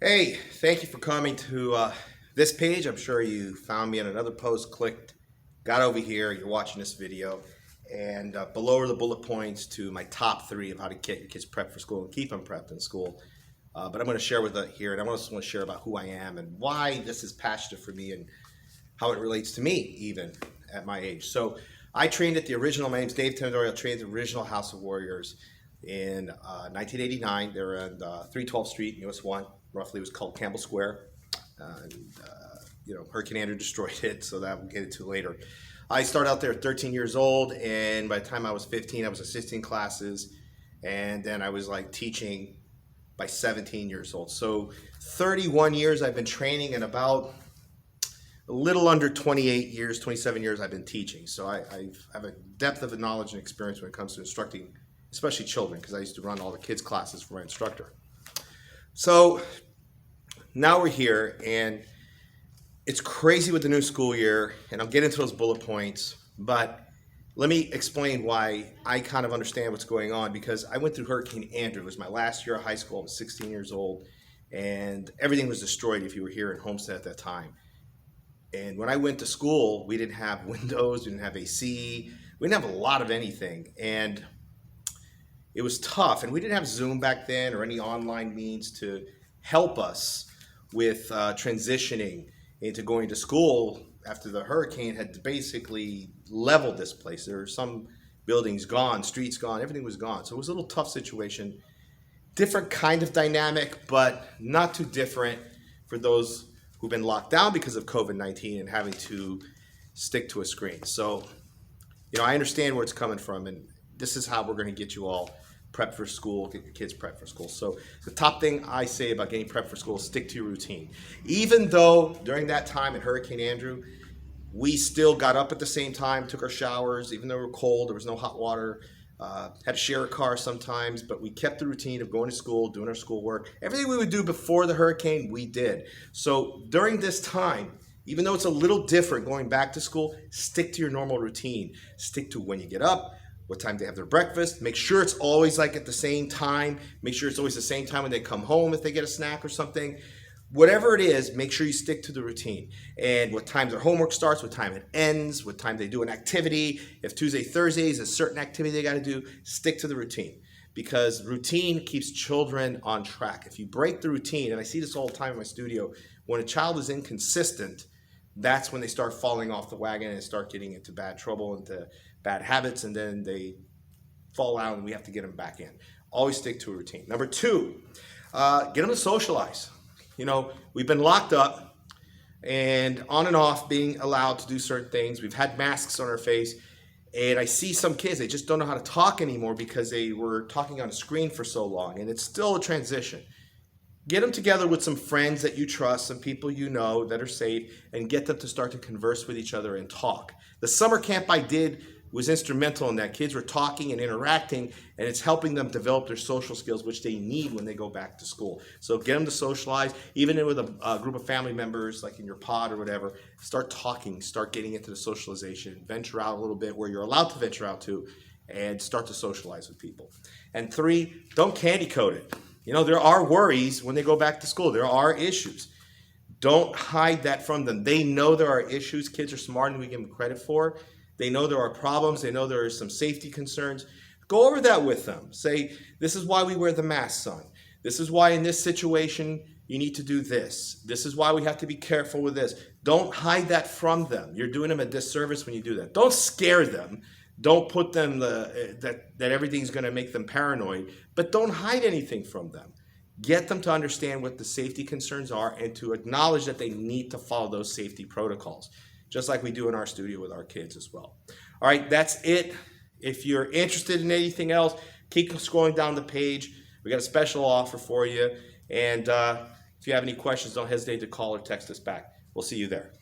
Hey, thank you for coming to this page. I'm sure you found me on another post, clicked, got over here, you're watching this video, and below are the bullet points to my top 3 of how to get your kids prepped for school and keep them prepped in school. But I'm going to share with it here, and I also want to share about who I am and why this is passionate for me and how it relates to me even at my age. So I trained at the original, my name's Dave Timidori, I trained at the original House of Warriors in 1989. They were on 312th Street, US 1. Roughly, it was called Campbell Square. Hurricane Andrew destroyed it, so that we'll get into later. I started out there at 13 years old, and by the time I was 15, I was assisting classes, and then I was like teaching by 17 years old. So 31 years I've been training, and about a little under 28 years, 27 years I've been teaching. So I have a depth of knowledge and experience when it comes to instructing, especially children, because I used to run all the kids' classes for my instructor. So now we're here, and it's crazy with the new school year, and I'll get into those bullet points, but let me explain why I kind of understand what's going on, because I went through Hurricane Andrew. It was my last year of high school. I was 16 years old, and everything was destroyed if you were here in Homestead at that time. And when I went to school, we didn't have windows, we didn't have AC, we didn't have a lot of anything, and it was tough. And we didn't have Zoom back then or any online means to help us with transitioning into going to school after the hurricane had basically leveled this place. There were some buildings gone, streets gone, everything was gone. So it was a little tough situation. Different kind of dynamic, but not too different for those who've been locked down because of COVID-19 and having to stick to a screen. So, I understand where it's coming from, and this is how we're going to get you all prepped for school, get your kids prepped for school. So the top thing I say about getting prepped for school is stick to your routine. Even though during that time at Hurricane Andrew, we still got up at the same time, took our showers, even though we were cold, there was no hot water, had to share a car sometimes, but we kept the routine of going to school, doing our schoolwork. Everything we would do before the hurricane, we did. So during this time, even though it's a little different going back to school, stick to your normal routine. Stick to when you get up, what time they have their breakfast. Make sure it's always like at the same time. Make sure it's always the same time when they come home if they get a snack or something. Whatever it is, make sure you stick to the routine. And what time their homework starts, what time it ends, what time they do an activity. If Tuesday, Thursday is a certain activity they got to do, stick to the routine. Because routine keeps children on track. If you break the routine, and I see this all the time in my studio, when a child is inconsistent, that's when they start falling off the wagon and start getting into bad trouble, into bad habits, and then they fall out and we have to get them back in. Always stick to a routine. Number 2, get them to socialize. We've been locked up and on and off being allowed to do certain things. We've had masks on our face, and I see some kids, they just don't know how to talk anymore because they were talking on a screen for so long, and it's still a transition. Get them together with some friends that you trust, some people you know that are safe, and get them to start to converse with each other and talk. The summer camp I did was instrumental in that. Kids were talking and interacting, and it's helping them develop their social skills, which they need when they go back to school. So get them to socialize, even with a group of family members, like in your pod or whatever. Start talking, start getting into the socialization, venture out a little bit where you're allowed to venture out to, and start to socialize with people. And 3, don't candy coat it. There are worries when they go back to school. There are issues. Don't hide that from them. They know there are issues. Kids are smarter than we give them credit for. They know there are problems. They know there are some safety concerns. Go over that with them. Say, this is why we wear the mask, son. This is why in this situation you need to do this. This is why we have to be careful with this. Don't hide that from them. You're doing them a disservice when you do that. Don't scare them. Don't put them that everything's going to make them paranoid, but don't hide anything from them. Get them to understand what the safety concerns are and to acknowledge that they need to follow those safety protocols, just like we do in our studio with our kids as well. All right, that's it. If you're interested in anything else, keep scrolling down the page. We got a special offer for you. And if you have any questions, don't hesitate to call or text us back. We'll see you there.